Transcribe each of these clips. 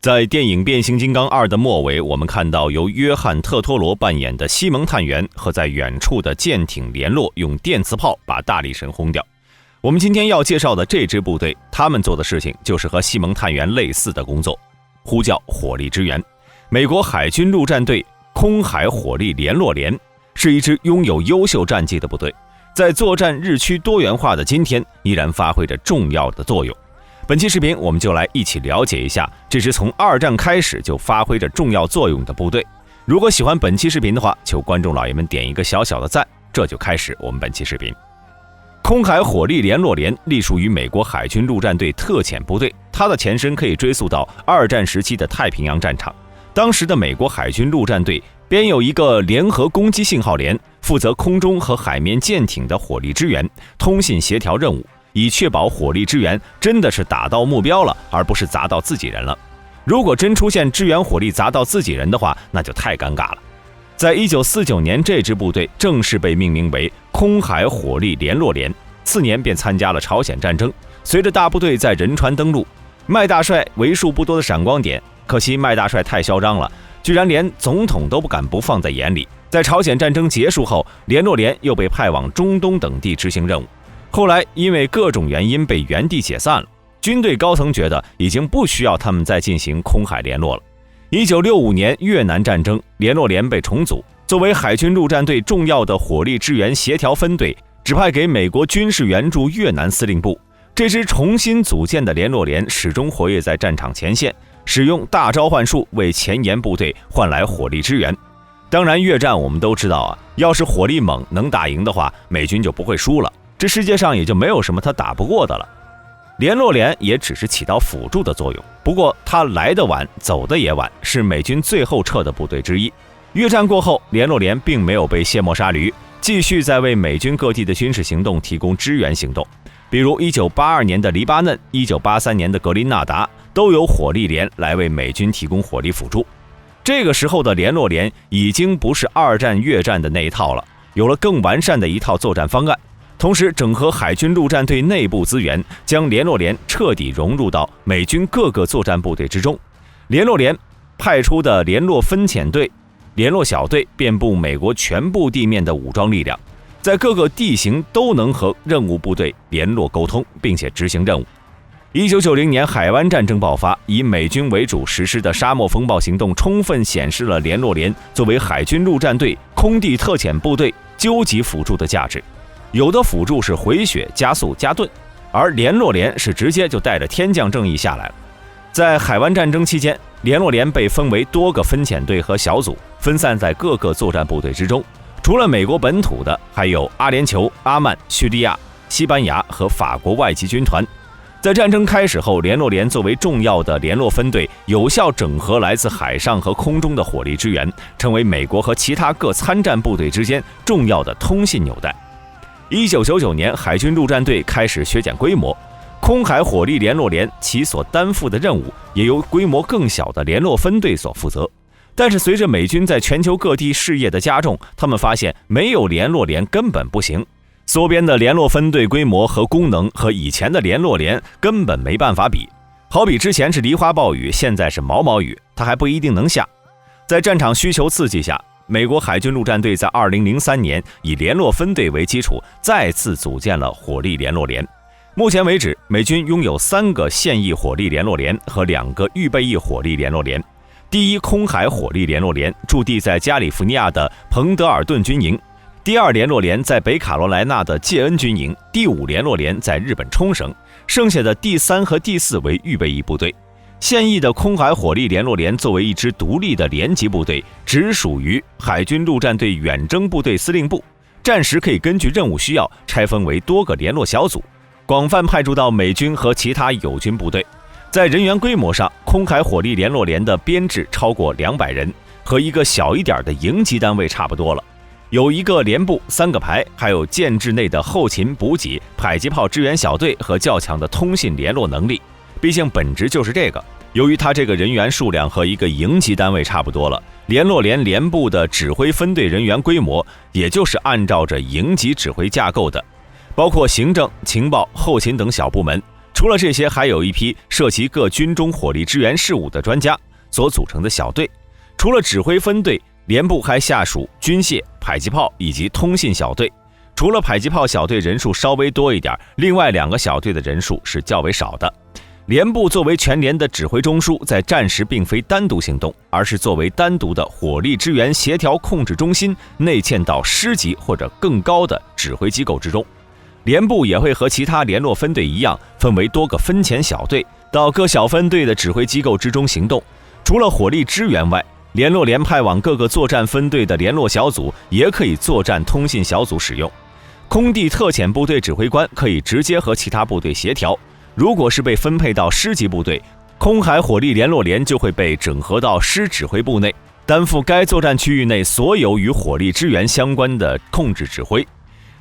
在电影《变形金刚2》的末尾，我们看到由约翰·特托罗扮演的西蒙探员和在远处的舰艇联络，用电磁炮把大力神轰掉。我们今天要介绍的这支部队，他们做的事情就是和西蒙探员类似的工作，呼叫火力支援。美国海军陆战队空海火力联络连是一支拥有优秀战绩的部队，在作战日趋多元化的今天，依然发挥着重要的作用。本期视频我们就来一起了解一下这支从二战开始就发挥着重要作用的部队。如果喜欢本期视频的话，求观众老爷们点一个小小的赞。这就开始我们本期视频。空海火力联络连隶属于美国海军陆战队特遣部队，它的前身可以追溯到二战时期的太平洋战场。当时的美国海军陆战队编有一个联合攻击信号连，负责空中和海面舰艇的火力支援、通信协调任务，以确保火力支援真的是打到目标了，而不是砸到自己人了。如果真出现支援火力砸到自己人的话，那就太尴尬了。在1949年，这支部队正式被命名为空海火力联络连，次年便参加了朝鲜战争。随着大部队在仁川登陆，麦大帅为数不多的闪光点，可惜麦大帅太嚣张了，居然连总统都不敢不放在眼里。在朝鲜战争结束后，联络连又被派往中东等地执行任务，后来因为各种原因被原地解散了。军队高层觉得已经不需要他们再进行空海联络了。1965年越南战争，联络连被重组，作为海军陆战队重要的火力支援协调分队，指派给美国军事援助越南司令部。这支重新组建的联络连始终活跃在战场前线，使用大召唤术为前沿部队换来火力支援。当然，越战我们都知道啊，要是火力猛能打赢的话，美军就不会输了，这世界上也就没有什么他打不过的了。联络连也只是起到辅助的作用，不过他来得晚，走得也晚，是美军最后撤的部队之一。越战过后，联络连并没有被卸磨杀驴，继续在为美军各地的军事行动提供支援行动。比如1982年的黎巴嫩、1983年的格林纳达，都有火力连来为美军提供火力辅助。这个时候的联络连已经不是二战越战的那一套了，有了更完善的一套作战方案，同时整合海军陆战队内部资源，将联络连彻底融入到美军各个作战部队之中。联络连派出的联络分遣队、联络小队遍布美国全部地面的武装力量，在各个地形都能和任务部队联络沟通，并且执行任务。1990年海湾战争爆发，以美军为主实施的沙漠风暴行动充分显示了联络连作为海军陆战队空地特遣部队究极辅助的价值。有的辅助是回血、加速、加盾，而联络连是直接就带着天降正义下来了。在海湾战争期间，联络连被分为多个分遣队和小组，分散在各个作战部队之中。除了美国本土的，还有阿联酋、阿曼、叙利亚、西班牙和法国外籍军团。在战争开始后，联络连作为重要的联络分队，有效整合来自海上和空中的火力支援，成为美国和其他各参战部队之间重要的通信纽带。1999年，海军陆战队开始削减规模，空海火力联络连其所担负的任务也由规模更小的联络分队所负责。但是随着美军在全球各地事业的加重，他们发现没有联络连根本不行。缩编的联络分队规模和功能和以前的联络连根本没办法比。好比之前是梨花暴雨，现在是毛毛雨，它还不一定能下。在战场需求刺激下，美国海军陆战队在2003年以联络分队为基础，再次组建了火力联络连。目前为止，美军拥有3个现役火力联络连和2个预备役火力联络连。第一空海火力联络连驻地在加利福尼亚的彭德尔顿军营，第2联络连在北卡罗来纳的戒恩军营，第5联络连在日本冲绳，剩下的第3和第4为预备役部队。现役的空海火力联络连作为一支独立的连级部队，直属于海军陆战队远征部队司令部，战时可以根据任务需要拆分为多个联络小组，广泛派驻到美军和其他友军部队。在人员规模上，空海火力联络连的编制超过200人，和一个小一点的营级单位差不多了。有1个连部、3个排，还有建制内的后勤补给、迫击炮支援小队和较强的通信联络能力。毕竟本质就是这个。由于他这个人员数量和一个营级单位差不多了，联络连连部的指挥分队人员规模也就是按照着营级指挥架构的，包括行政、情报、后勤等小部门。除了这些，还有一批涉及各军中火力支援事务的专家所组成的小队。除了指挥分队，连部还下属军械、迫击炮以及通信小队。除了迫击炮小队人数稍微多一点，另外2个小队的人数是较为少的。连部作为全连的指挥中枢，在战时并非单独行动，而是作为单独的火力支援协调控制中心，内嵌到师级或者更高的指挥机构之中。连部也会和其他联络分队一样，分为多个分遣小队，到各小分队的指挥机构之中行动。除了火力支援外，联络连派往各个作战分队的联络小组也可以作战通信小组使用。空地特遣部队指挥官可以直接和其他部队协调，如果是被分配到师级部队，空海火力联络连就会被整合到师指挥部内，担负该作战区域内所有与火力支援相关的控制指挥。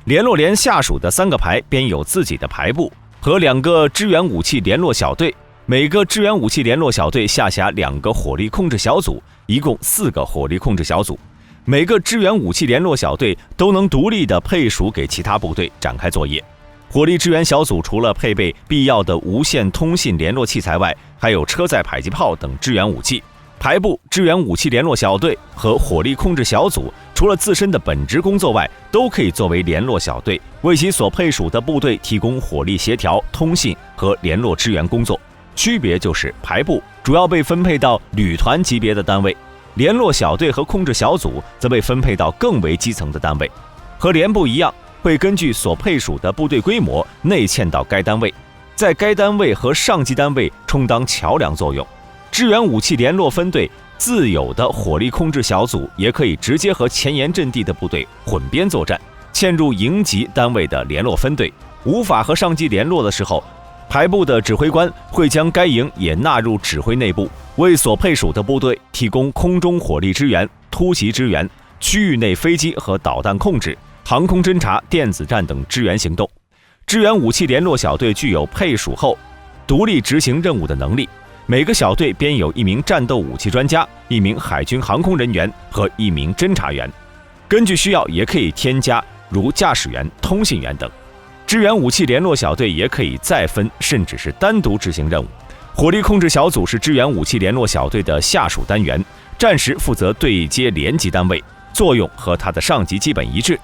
联络连下属的3个排编有自己的排部和2个支援武器联络小队，每个支援武器联络小队下辖2个火力控制小组，一共4个火力控制小组。每个支援武器联络小队都能独立地配属给其他部队展开作业。火力支援小组除了配备必要的无线通信联络器材外，还有车载迫击炮等支援武器。排部、支援武器联络小队和火力控制小组除了自身的本职工作外，都可以作为联络小队，为其所配属的部队提供火力协调、通信和联络支援工作。区别就是排部主要被分配到旅团级别的单位，联络小队和控制小组则被分配到更为基层的单位。和连部一样，会根据所配属的部队规模内嵌到该单位，在该单位和上级单位充当桥梁作用。支援武器联络分队自有的火力控制小组也可以直接和前沿阵地的部队混编作战，嵌入营级单位的联络分队。无法和上级联络的时候，排部的指挥官会将该营也纳入指挥内部，为所配属的部队提供空中火力支援、突袭支援、区域内飞机和导弹控制、航空侦察、电子战等支援行动。支援武器联络小队具有配属后独立执行任务的能力，每个小队编有1名战斗武器专家、1名海军航空人员和1名侦察员，根据需要也可以添加如驾驶员、通信员等。支援武器联络小队也可以再分，甚至是单独执行任务。火力控制小组是支援武器联络小队的下属单元，战时负责对接连级单位，作用和它的上级基本一致，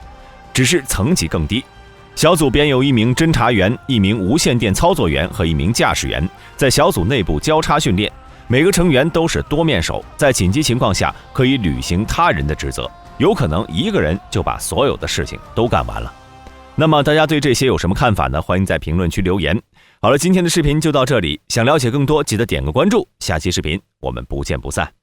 只是层级更低。小组编有1名侦察员、1名无线电操作员和1名驾驶员，在小组内部交叉训练。每个成员都是多面手，在紧急情况下可以履行他人的职责，有可能一个人就把所有的事情都干完了。那么大家对这些有什么看法呢？欢迎在评论区留言。好了，今天的视频就到这里，想了解更多记得点个关注，下期视频我们不见不散。